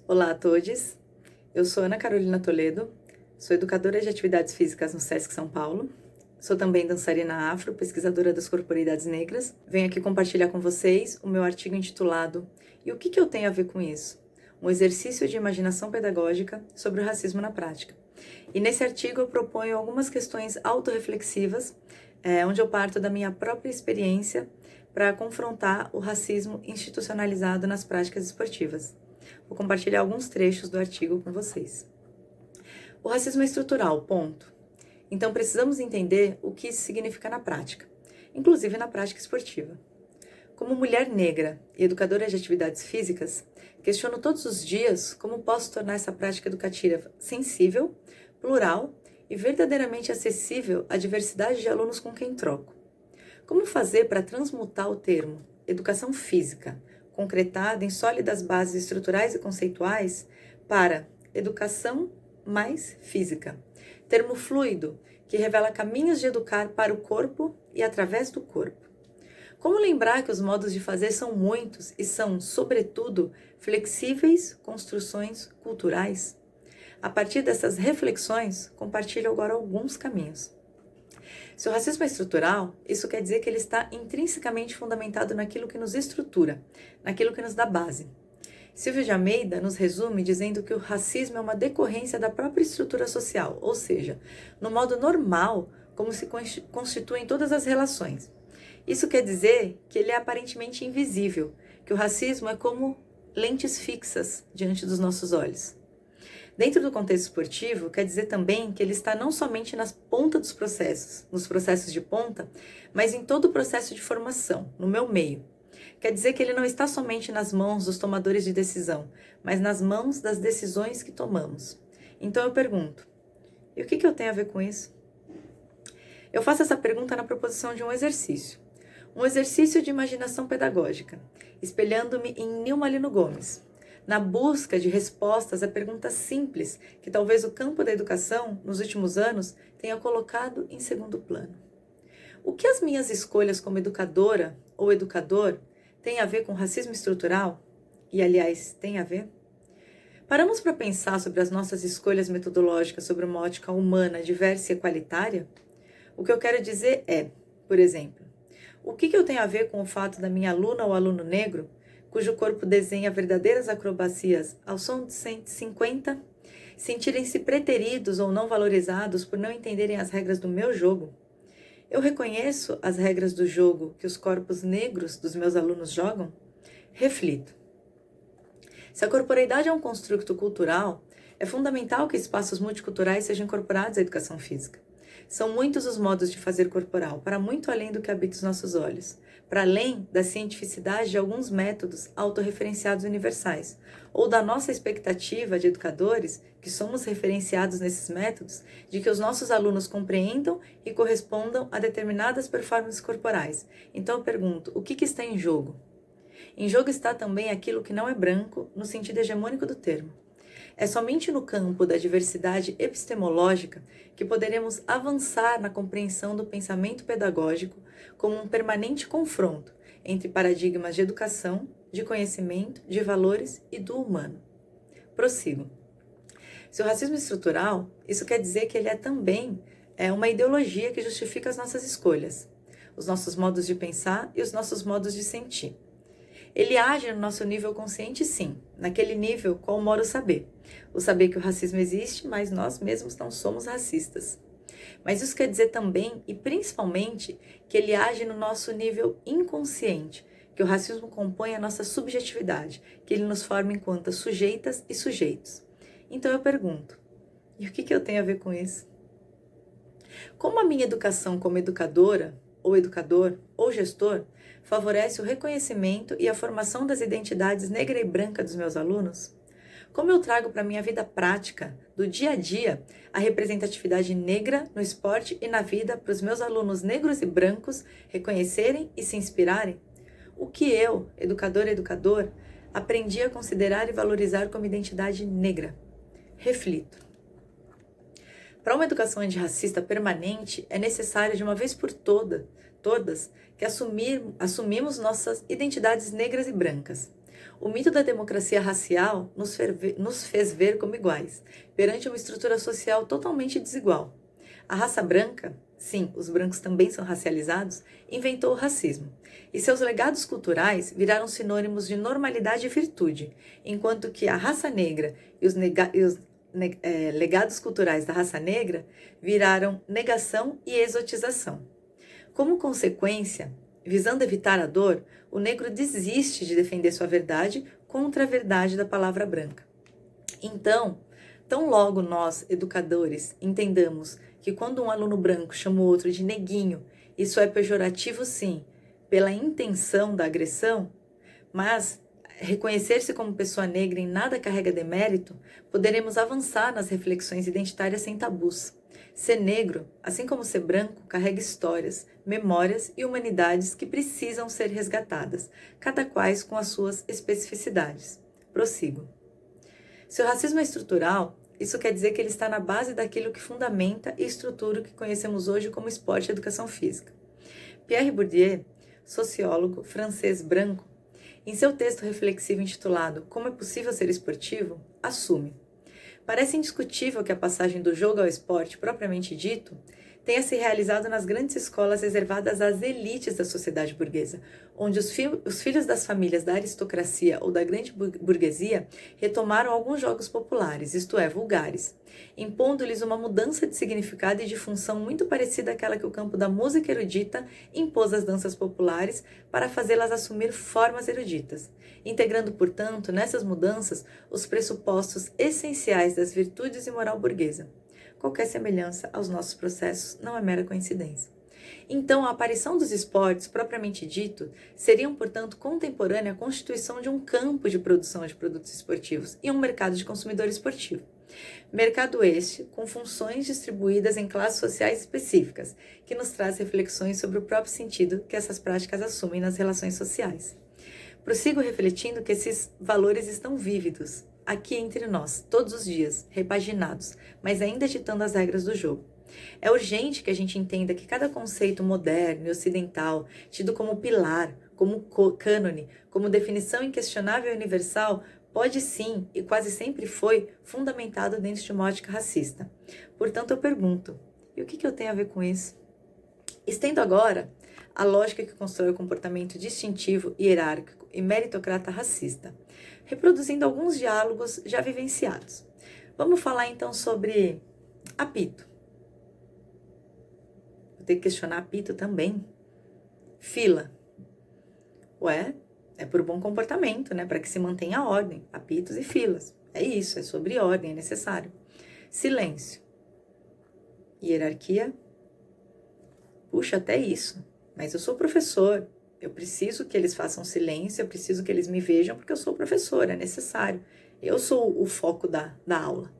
Olá a todos, eu sou Ana Carolina Toledo, sou educadora de atividades físicas no SESC São Paulo, sou também dançarina afro, pesquisadora das corporeidades negras. Venho aqui compartilhar com vocês o meu artigo intitulado "E o que eu tenho a ver com isso? Um exercício de imaginação pedagógica sobre o racismo na prática". E nesse artigo eu proponho algumas questões autorreflexivas, onde eu parto da minha própria experiência para confrontar o racismo institucionalizado nas práticas esportivas. Vou compartilhar alguns trechos do artigo com vocês. O racismo é estrutural, ponto. Então precisamos entender o que isso significa na prática, inclusive na prática esportiva. Como mulher negra e educadora de atividades físicas, questiono todos os dias como posso tornar essa prática educativa sensível, plural e verdadeiramente acessível à diversidade de alunos com quem troco. Como fazer para transmutar o termo educação física, concretada em sólidas bases estruturais e conceituais, para educação mais física, termo fluido que revela caminhos de educar para o corpo e através do corpo. Como lembrar que os modos de fazer são muitos e são, sobretudo, flexíveis construções culturais? A partir dessas reflexões, compartilho agora alguns caminhos. Se o racismo é estrutural, isso quer dizer que ele está intrinsecamente fundamentado naquilo que nos estrutura, naquilo que nos dá base. Silvio de Almeida nos resume dizendo que o racismo é uma decorrência da própria estrutura social, ou seja, no modo normal, como se constituem todas as relações. Isso quer dizer que ele é aparentemente invisível, que o racismo é como lentes fixas diante dos nossos olhos. Dentro do contexto esportivo, quer dizer também que ele está não somente nas pontas dos processos, nos processos de ponta, mas em todo o processo de formação, no meu meio. Quer dizer que ele não está somente nas mãos dos tomadores de decisão, mas nas mãos das decisões que tomamos. Então eu pergunto, e o que eu tenho a ver com isso? Eu faço essa pergunta na proposição de um exercício de imaginação pedagógica, espelhando-me em Nilma Lino Gomes, na busca de respostas a perguntas simples que talvez o campo da educação, nos últimos anos, tenha colocado em segundo plano. O que as minhas escolhas como educadora ou educador têm a ver com racismo estrutural? E, aliás, tem a ver? Paramos para pensar sobre as nossas escolhas metodológicas sobre uma ótica humana, diversa e equalitária? O que eu quero dizer é, por exemplo, o que eu tenho a ver com o fato da minha aluna ou aluno negro, cujo corpo desenha verdadeiras acrobacias ao som de 150, sentirem-se preteridos ou não valorizados por não entenderem as regras do meu jogo? Eu reconheço as regras do jogo que os corpos negros dos meus alunos jogam? Reflito. Se a corporeidade é um construto cultural, é fundamental que espaços multiculturais sejam incorporados à educação física. São muitos os modos de fazer corporal, para muito além do que habita os nossos olhos, para além da cientificidade de alguns métodos autorreferenciados universais, ou da nossa expectativa de educadores, que somos referenciados nesses métodos, de que os nossos alunos compreendam e correspondam a determinadas performances corporais. Então eu pergunto, o que está em jogo? Em jogo está também aquilo que não é branco, no sentido hegemônico do termo. É somente no campo da diversidade epistemológica que poderemos avançar na compreensão do pensamento pedagógico como um permanente confronto entre paradigmas de educação, de conhecimento, de valores e do humano. Prossigo. Se o racismo é estrutural, isso quer dizer que ele é também uma ideologia que justifica as nossas escolhas, os nossos modos de pensar e os nossos modos de sentir. Ele age no nosso nível consciente, sim, naquele nível qual mora o saber que o racismo existe, mas nós mesmos não somos racistas. Mas isso quer dizer também, e principalmente, que ele age no nosso nível inconsciente, que o racismo compõe a nossa subjetividade, que ele nos forma enquanto sujeitas e sujeitos. Então eu pergunto, e o que eu tenho a ver com isso? Como a minha educação como educadora, ou educador, ou gestor, favorece o reconhecimento e a formação das identidades negra e branca dos meus alunos? Como eu trago para a minha vida prática, do dia a dia, a representatividade negra no esporte e na vida para os meus alunos negros e brancos reconhecerem e se inspirarem? O que eu, educador, aprendi a considerar e valorizar como identidade negra? Reflito. Para uma educação antirracista permanente, é necessário de uma vez por todas que assumimos nossas identidades negras e brancas. O mito da democracia racial nos fez ver como iguais, perante uma estrutura social totalmente desigual. A raça branca, sim, os brancos também são racializados, inventou o racismo, e seus legados culturais viraram sinônimos de normalidade e virtude, enquanto que a raça negra e os legados culturais da raça negra viraram negação e exotização. Como consequência, visando evitar a dor, o negro desiste de defender sua verdade contra a verdade da palavra branca. Então, tão logo nós, educadores, entendamos que quando um aluno branco chama o outro de neguinho, isso é pejorativo sim, pela intenção da agressão, mas reconhecer-se como pessoa negra em nada carrega demérito, poderemos avançar nas reflexões identitárias sem tabus. Ser negro, assim como ser branco, carrega histórias, memórias e humanidades que precisam ser resgatadas, cada quais com as suas especificidades. Prossigo. Se o racismo é estrutural, isso quer dizer que ele está na base daquilo que fundamenta e estrutura o que conhecemos hoje como esporte e educação física. Pierre Bourdieu, sociólogo francês branco, em seu texto reflexivo intitulado Como é possível ser esportivo, assume: parece indiscutível que a passagem do jogo ao esporte propriamente dito tenha se realizado nas grandes escolas reservadas às elites da sociedade burguesa, onde os filhos das famílias da aristocracia ou da grande burguesia retomaram alguns jogos populares, isto é, vulgares, impondo-lhes uma mudança de significado e de função muito parecida àquela que o campo da música erudita impôs às danças populares para fazê-las assumir formas eruditas, integrando, portanto, nessas mudanças os pressupostos essenciais das virtudes e moral burguesa. Qualquer semelhança aos nossos processos não é mera coincidência. Então, a aparição dos esportes, propriamente dito, seriam, portanto, contemporânea à constituição de um campo de produção de produtos esportivos e um mercado de consumidor esportivo. Mercado este com funções distribuídas em classes sociais específicas, que nos traz reflexões sobre o próprio sentido que essas práticas assumem nas relações sociais. Prossigo refletindo que esses valores estão vívidos, aqui entre nós, todos os dias, repaginados, mas ainda ditando as regras do jogo. É urgente que a gente entenda que cada conceito moderno e ocidental, tido como pilar, como cânone, como definição inquestionável e universal, pode sim, e quase sempre foi, fundamentado dentro de uma ótica racista. Portanto, eu pergunto, e o que eu tenho a ver com isso? Estendo agora a lógica que constrói o comportamento distintivo, hierárquico e meritocrata racista, reproduzindo alguns diálogos já vivenciados. Vamos falar então sobre apito. Vou ter que questionar apito também. Fila. Ué, é por bom comportamento, né? Para que se mantenha a ordem. Apitos e filas. É isso, é sobre ordem, é necessário. Silêncio. Hierarquia. Puxa, até isso. Mas eu sou professor. Eu preciso que eles façam silêncio, eu preciso que eles me vejam porque eu sou professor, é necessário. Eu sou o foco da aula.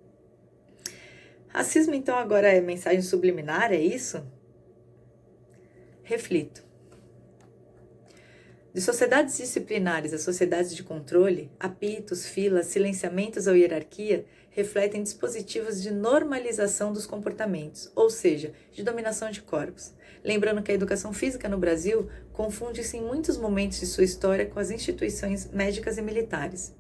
Racismo, então, agora é mensagem subliminar, é isso? Reflito. De sociedades disciplinares a sociedades de controle, apitos, filas, silenciamentos ou hierarquia refletem dispositivos de normalização dos comportamentos, ou seja, de dominação de corpos. Lembrando que a educação física no Brasil confunde-se em muitos momentos de sua história com as instituições médicas e militares.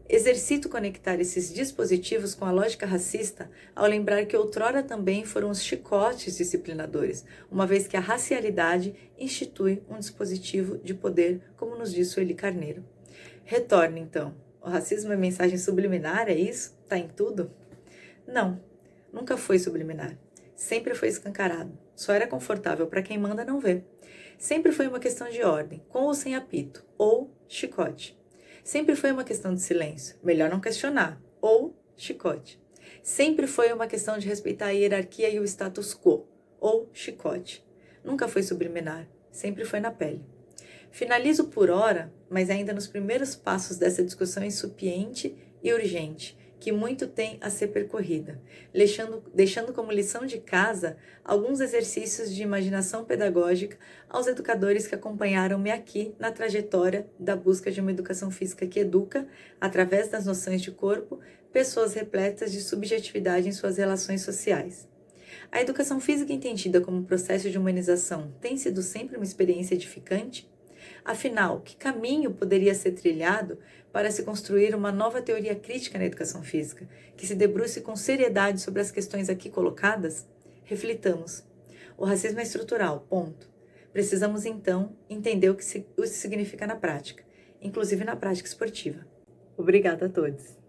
Exercito conectar esses dispositivos com a lógica racista ao lembrar que outrora também foram os chicotes disciplinadores, uma vez que a racialidade institui um dispositivo de poder, como nos disse o Eli Carneiro. Retorne, então. O racismo é mensagem subliminar, é isso? Tá em tudo? Não, nunca foi subliminar. Sempre foi escancarado. Só era confortável para quem manda não ver. Sempre foi uma questão de ordem, com ou sem apito, ou chicote. Sempre foi uma questão de silêncio, melhor não questionar, ou chicote. Sempre foi uma questão de respeitar a hierarquia e o status quo, ou chicote. Nunca foi subliminar, sempre foi na pele. Finalizo por hora, mas ainda nos primeiros passos dessa discussão incipiente e urgente, que muito tem a ser percorrida, deixando como lição de casa alguns exercícios de imaginação pedagógica aos educadores que acompanharam-me aqui na trajetória da busca de uma educação física que educa, através das noções de corpo, pessoas repletas de subjetividade em suas relações sociais. A educação física entendida como processo de humanização tem sido sempre uma experiência edificante? Afinal, que caminho poderia ser trilhado para se construir uma nova teoria crítica na educação física, que se debruce com seriedade sobre as questões aqui colocadas? Reflitamos. O racismo é estrutural, ponto. Precisamos, então, entender o que isso significa na prática, inclusive na prática esportiva. Obrigada a todos.